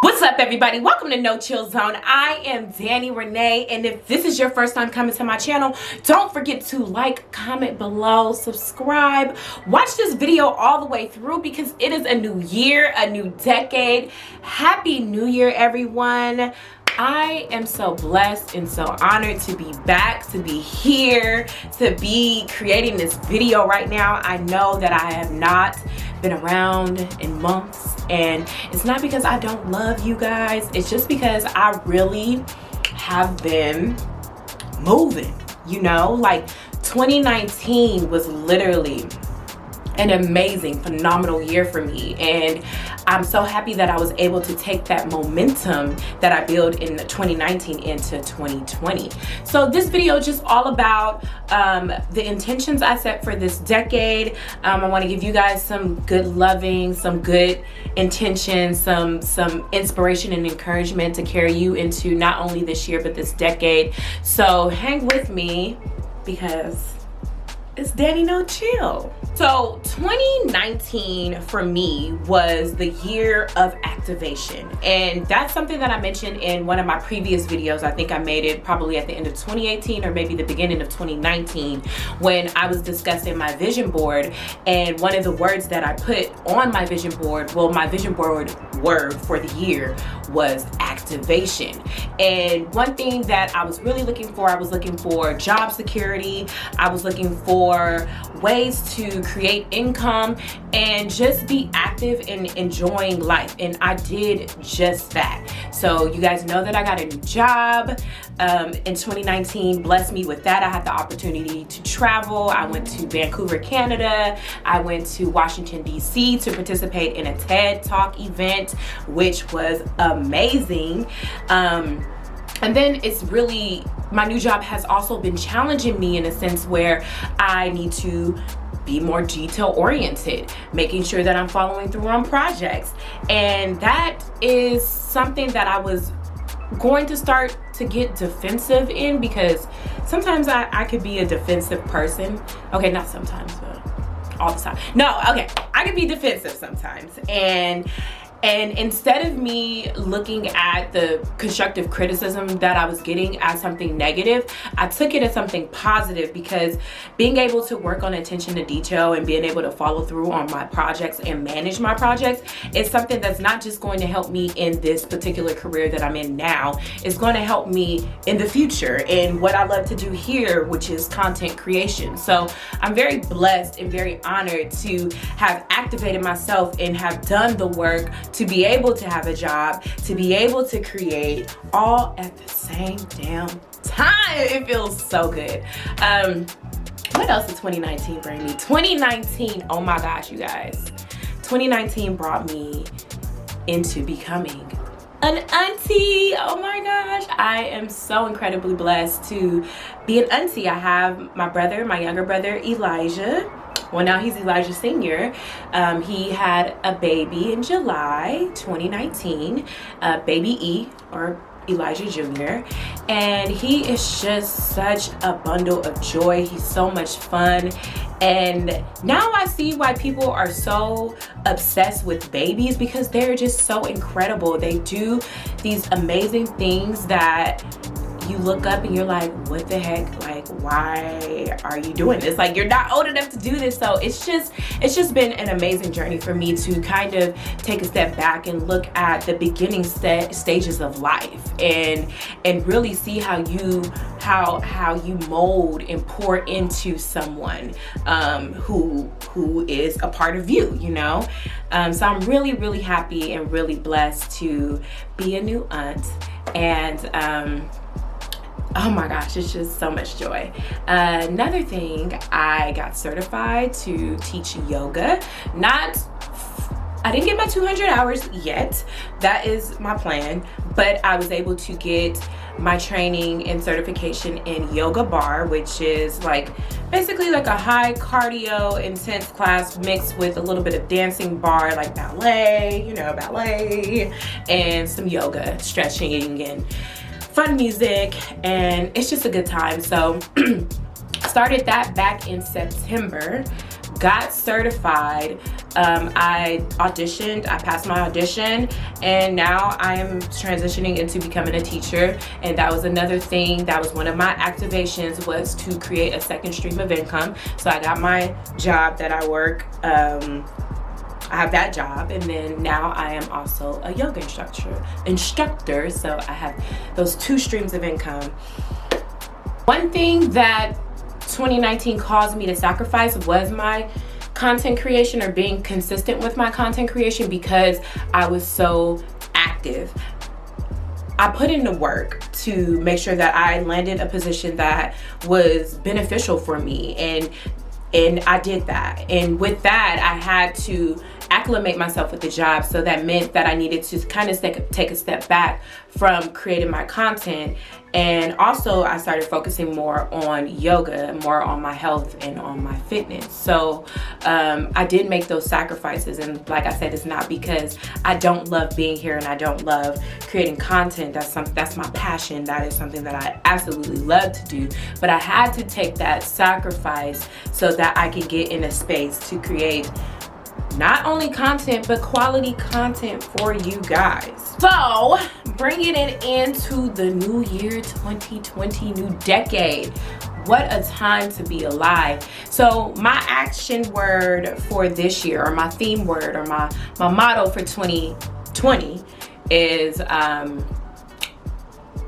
What's up, everybody? Welcome to No Chill Zone. I am Danny Renee, and if this is your first time coming to my channel, don't forget to like, comment below, subscribe, watch this video all the way through because it is a new year, a new decade. Happy New Year, everyone. I am so blessed and so honored to be back, to be here, to be creating this video right now. I know that I have not been around in months, and it's not because I don't love you guys. It's just because I really have been moving, you know? Like 2019 was literally an amazing, phenomenal year for me, and I'm so happy that I was able to take that momentum that I built in 2019 into 2020. So this video is just all about the intentions I set for this decade. I want to give you guys some good loving, some good intentions, some inspiration and encouragement to carry you into not only this year but this decade. So hang with me because it's Danny No Chill. So 2019 for me was the year of activation, and that's something that I mentioned in one of my previous videos. I think I made it probably at the end of 2018 or maybe the beginning of 2019 when I was discussing my vision board, and one of the words that I put on my vision board, well, my vision board word for the year was activation. And one thing that I was really looking for, I was looking for job security, I was looking for ways to create income and just be active and enjoying life, and I did just that. So you guys know that I got a new job in 2019. Blessed me with that. I had the opportunity to travel. I went to Vancouver, Canada. I went to Washington, D.C. to participate in a TED Talk event, which was amazing. And then it's really, my new job has also been challenging me in a sense where I need to be more detail oriented, making sure that I'm following through on projects. And that is something that I was going to start to get defensive in, because sometimes I could be a defensive person. Okay, not sometimes, but all the time. No, okay, I could be defensive sometimes. And instead of me looking at the constructive criticism that I was getting as something negative, I took it as something positive, because being able to work on attention to detail and being able to follow through on my projects and manage my projects is something that's not just going to help me in this particular career that I'm in now. It's going to help me in the future in what I love to do here, which is content creation. So I'm very blessed and very honored to have activated myself and have done the work to be able to have a job, to be able to create all at the same damn time. It feels so good. What else did 2019 bring me? 2019, oh my gosh, you guys. 2019 brought me into becoming an auntie. Oh my gosh, I am so incredibly blessed to be an auntie. I have my brother, my younger brother, Elijah. Well, now he's Elijah Sr. He had a baby in July 2019, baby E, or Elijah Jr. And he is just such a bundle of joy. He's so much fun. And now I see why people are so obsessed with babies, because they're just so incredible. They do these amazing things that you look up and you're like, what the heck? Like, why are you doing this? Like, you're not old enough to do this. So it's just been an amazing journey for me to kind of take a step back and look at the beginning stages of life and really see how you mold and pour into someone who is a part of you, you know? So I'm really, really happy and really blessed to be a new aunt. And oh my gosh, it's just so much joy. Another thing, I got certified to teach yoga. I didn't get my 200 hours yet. That is my plan. But I was able to get my training and certification in yoga bar, which is like basically like a high cardio intense class mixed with a little bit of dancing bar, like ballet, you know, ballet, and some yoga, stretching, and fun music, and it's just a good time. So started that back in September, got certified. I auditioned, I passed my audition, and now I am transitioning into becoming a teacher. And that was another thing, that was one of my activations, was to create a second stream of income. So I got my job that I work, I have that job, and then now I am also a yoga instructor, so I have those two streams of income. One thing that 2019 caused me to sacrifice was my content creation, or being consistent with my content creation, because I was so active. I put in the work to make sure that I landed a position that was beneficial for me, and I did that. And with that, I had to acclimate myself with the job, so that meant that I needed to kind of take a step back from creating my content. And also I started focusing more on yoga, more on my health and on my fitness. So I did make those sacrifices, and like I said, it's not because I don't love being here and I don't love creating content. That's my passion. That is something that I absolutely love to do, but I had to take that sacrifice so that I could get in a space to create not only content, but quality content for you guys. So bringing it into the new year 2020, new decade. What a time to be alive. So my action word for this year, or my theme word, or my motto for 2020 is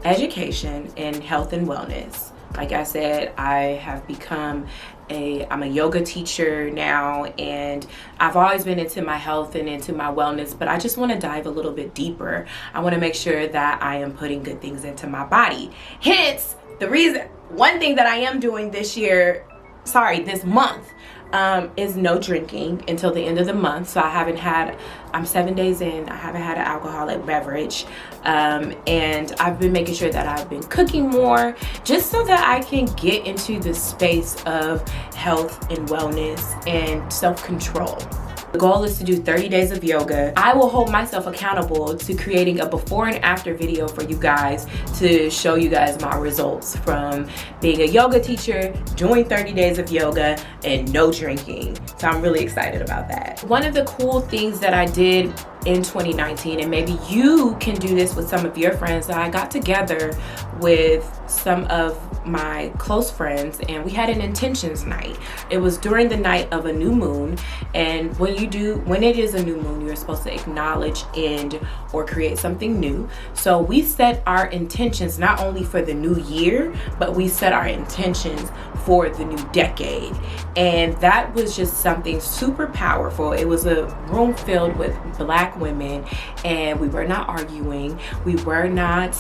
education and health and wellness. Like I said, I have become I'm a yoga teacher now, and I've always been into my health and into my wellness, but I just want to dive a little bit deeper. I want to make sure that I am putting good things into my body. Hence the reason, one thing that I am doing this month, is no drinking until the end of the month. So I'm 7 days in, I haven't had an alcoholic beverage. And I've been making sure that I've been cooking more, just so that I can get into the space of health and wellness and self-control. The goal is to do 30 days of yoga. I will hold myself accountable to creating a before and after video for you guys, to show you guys my results from being a yoga teacher, doing 30 days of yoga, and no drinking. So I'm really excited about that. One of the cool things that I did in 2019, and maybe you can do this with some of your friends, I got together with some of my close friends and we had an intentions night. It was during the night of a new moon, and when it is a new moon, you're supposed to acknowledge, end, or create something new. So we set our intentions not only for the new year, but we set our intentions for the new decade. And that was just something super powerful. It was a room filled with Black women, and we were not arguing, we were not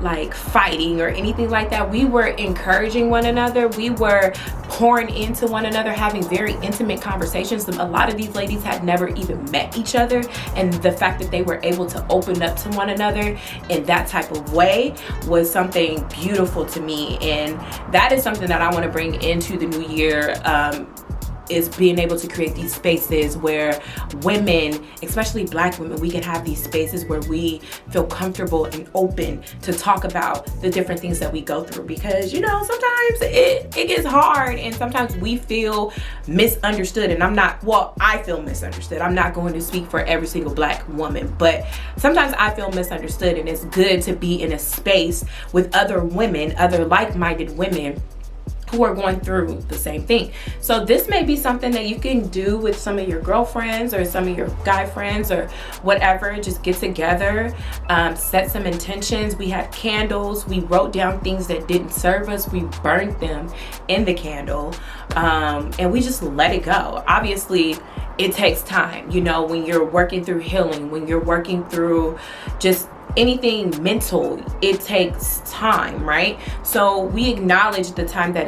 like fighting or anything like that. We were encouraging one another, we were pouring into one another, having very intimate conversations. A lot of these ladies had never even met each other, and the fact that they were able to open up to one another in that type of way was something beautiful to me. And that is something that I want to bring into the new year, is being able to create these spaces where women, especially Black women, we can have these spaces where we feel comfortable and open to talk about the different things that we go through. Because sometimes it gets hard, and sometimes we feel misunderstood, and I feel misunderstood. I'm not going to speak for every single Black woman, but sometimes I feel misunderstood, and it's good to be in a space with other women, other like-minded women who are going through the same thing. So this may be something that you can do with some of your girlfriends or some of your guy friends or whatever. Just get together, set some intentions. We had candles. We wrote down things that didn't serve us. We burned them in the candle, and we just let it go. Obviously, it takes time. When you're working through healing, when you're working through just anything mental, it takes time, right? So we acknowledge the time that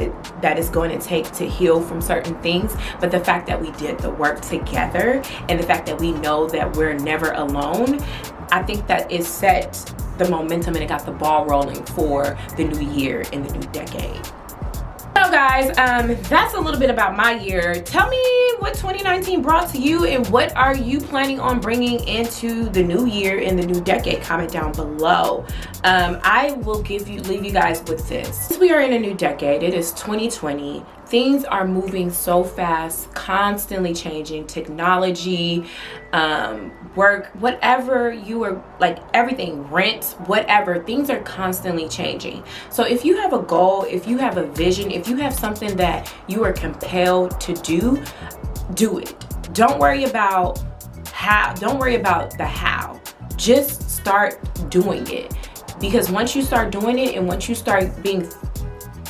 it's going to take to heal from certain things, but the fact that we did the work together, and the fact that we know that we're never alone, I think that it set the momentum and it got the ball rolling for the new year and the new decade. So guys, that's a little bit about my year. Tell me what 2019 brought to you, and what are you planning on bringing into the new year and the new decade? Comment down below. I will leave you guys with this. Since we are in a new decade, it is 2020. things are moving so fast, constantly changing. Technology, work, whatever you are, like everything, rent, whatever, things are constantly changing. So if you have a goal, if you have a vision, if you have something that you are compelled to do, do it. Don't worry about how, don't worry about the how. Just start doing it. Because once you start doing it, and once you start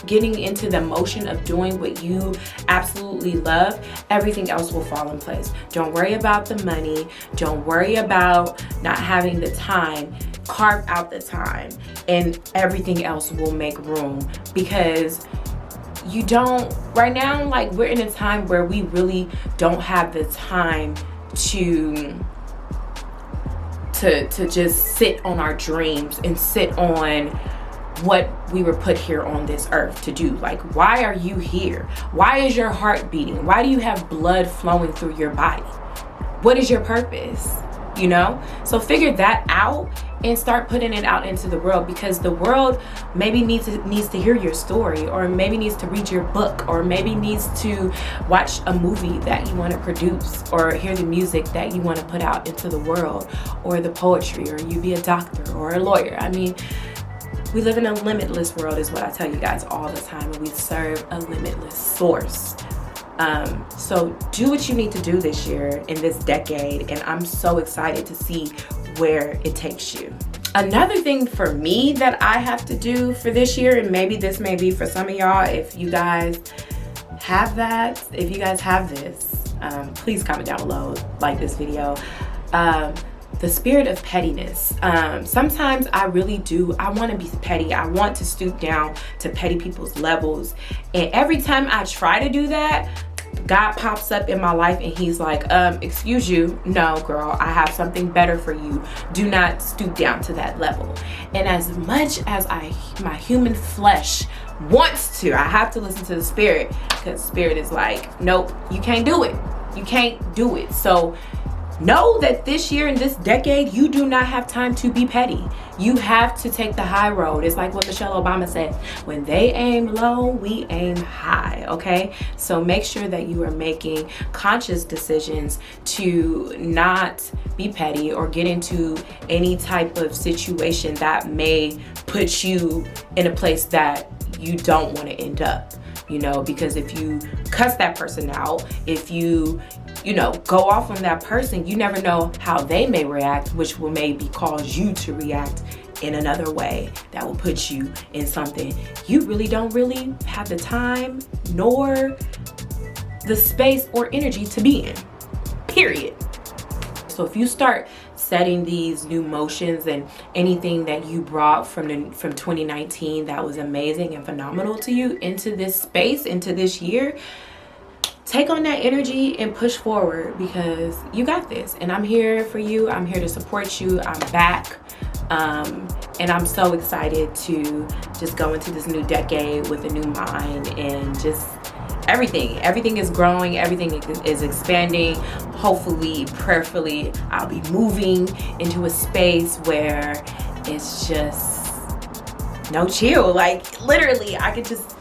getting into the motion of doing what you absolutely love, everything else will fall in place. Don't worry about the money. Don't worry about not having the time. Carve out the time, and everything else will make room. Because you don't, right now, like, we're in a time where we really don't have the time to just sit on our dreams and sit on what we were put here on this earth to do. Like, why are you here? Why is your heart beating? Why do you have blood flowing through your body? What is your purpose? You know? So figure that out and start putting it out into the world, because the world maybe needs to hear your story, or maybe needs to read your book, or maybe needs to watch a movie that you want to produce, or hear the music that you want to put out into the world, or the poetry, or you be a doctor or a lawyer. I mean, we live in a limitless world, is what I tell you guys all the time, and we serve a limitless source. So do what you need to do this year, in this decade, and I'm so excited to see where it takes you. Another thing for me that I have to do for this year, and maybe this may be for some of y'all, if you guys have that, if you guys have this, please comment down below, like this video. The spirit of pettiness. Sometimes I really do, I want to be petty. I want to stoop down to petty people's levels. And every time I try to do that, God pops up in my life and he's like, excuse you, no girl, I have something better for you. Do not stoop down to that level. And as much as my human flesh wants to, I have to listen to the spirit, because spirit is like, nope, you can't do it. You can't do it. So know that this year, in this decade, you do not have time to be petty. You have to take the high road. It's like what Michelle Obama said, when they aim low, we aim high, okay? So make sure that you are making conscious decisions to not be petty or get into any type of situation that may put you in a place that you don't want to end up. You know, because if you cuss that person out, if you go off on that person, you never know how they may react, which will maybe cause you to react in another way that will put you in something you don't really have the time nor the space or energy to be in, period. So if you start setting these new motions and anything that you brought from 2019 that was amazing and phenomenal to you into this space, into this year, take on that energy and push forward, because you got this. And I'm here for you. I'm here to support you. I'm back. And I'm so excited to just go into this new decade with a new mind, and just everything is growing, everything is expanding. Hopefully, prayerfully, I'll be moving into a space where it's just no chill. Like, literally, I could just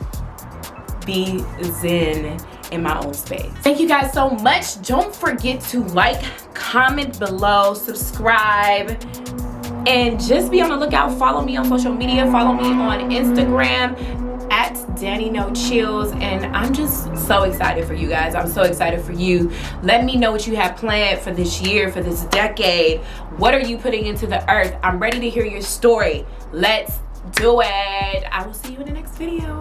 be zen in my own space. Thank you guys so much. Don't forget to like, comment below, subscribe, and just be on the lookout. Follow me on social media. Follow me on Instagram at Danny No Chills. And I'm just so excited for you guys. I'm so excited for you. Let me know what you have planned for this year, for this decade. What are you putting into the earth? I'm ready to hear your story. Let's do it. I will see you in the next video.